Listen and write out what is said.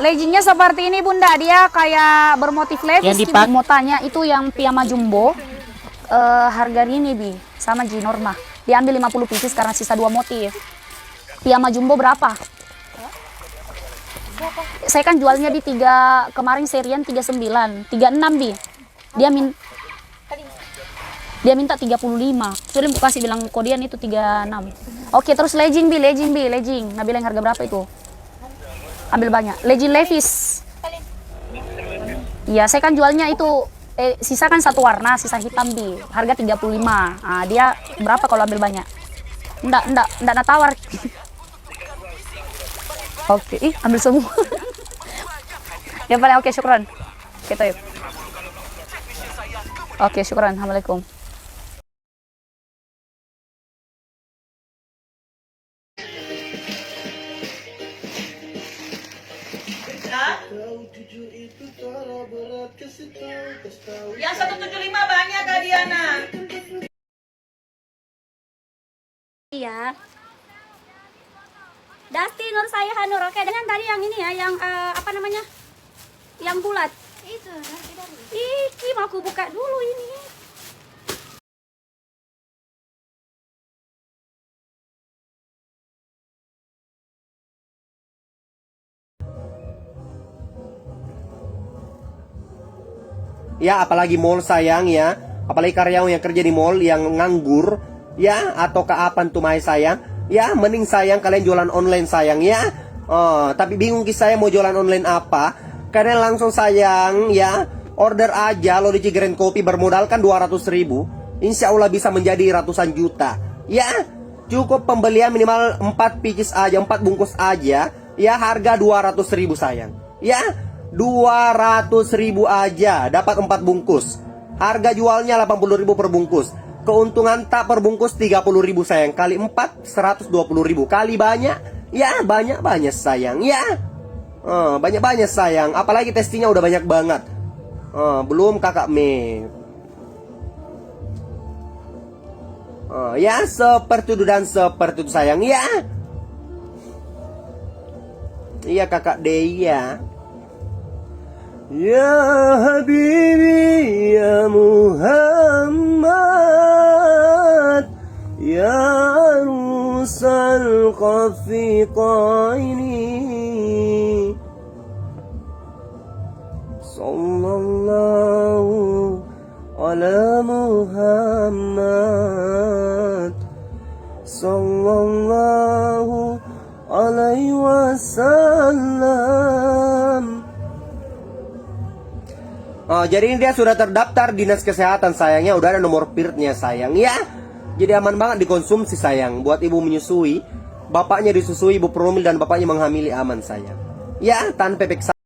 Leggingnya seperti ini Bunda, dia kayak bermotif levis. Mau tanya itu yang piyama jumbo, harga ini Bi, sama Ji Norma. Diambil 50 pieces karena sisa 2 motif. Piyama jumbo berapa? Saya kan jualnya di 3, kemarin serian 39, 36 Bi. Dia minta 35. Sudah aku kasih bilang kodian itu 36. Oke, terus legging Bi, legging. Nabila yang harga berapa itu? Ambil banyak. Legging levis. Iya, saya kan jualnya itu sisa kan satu warna, sisa hitam Bi. Harga 35. Nah, dia berapa kalau ambil banyak? Enggak natawar. Oke, ambil semua. Ya paling oke, syukran. Kita yuk. Oke, syukran. Assalamualaikum. Yang 175 banyak Kak Diana. Iya. Dasti Nur saya Hanur. Oke, dengan tadi yang ini ya, yang apa namanya? Yang bulat. Itu. Iki mau aku buka dulu ini. Ya, apalagi mall sayang ya. Apalagi karyawan yang kerja di mall yang nganggur ya, atau keapan tuh mai sayang. Ya, mending sayang kalian jualan online sayang ya. Tapi bingung saya mau jualan online apa? Kalian langsung sayang ya, order aja lo di Cigreen Kopi bermodalkan 200.000. Insya Allah bisa menjadi ratusan juta. Ya, cukup pembelian minimal 4 pieces aja, 4 bungkus aja. Ya, harga 200.000 sayang. Ya, 200.000 aja dapat 4 bungkus. Harga jualnya 80.000 per bungkus. Keuntungan tak per bungkus 30.000 sayang. Kali 4 120.000. Kali banyak, ya banyak sayang. Ya, banyak sayang. Apalagi testingnya udah banyak banget. Belum kakak Me. Ya seperti itu dan seperti itu sayang. Ya, iya kakak Deya. Ya Habibi ya Muhammad ya rusal qafiqaini sallallahu ala Muhammad sallallahu alaihi wasallam. Jadi ini dia sudah terdaftar dinas kesehatan sayangnya, udah ada nomor PIRT-nya sayang ya. Jadi aman banget dikonsumsi sayang. Buat ibu menyusui, bapaknya disusui, ibu promil dan bapaknya menghamili aman sayang. Ya, tanpa peksa.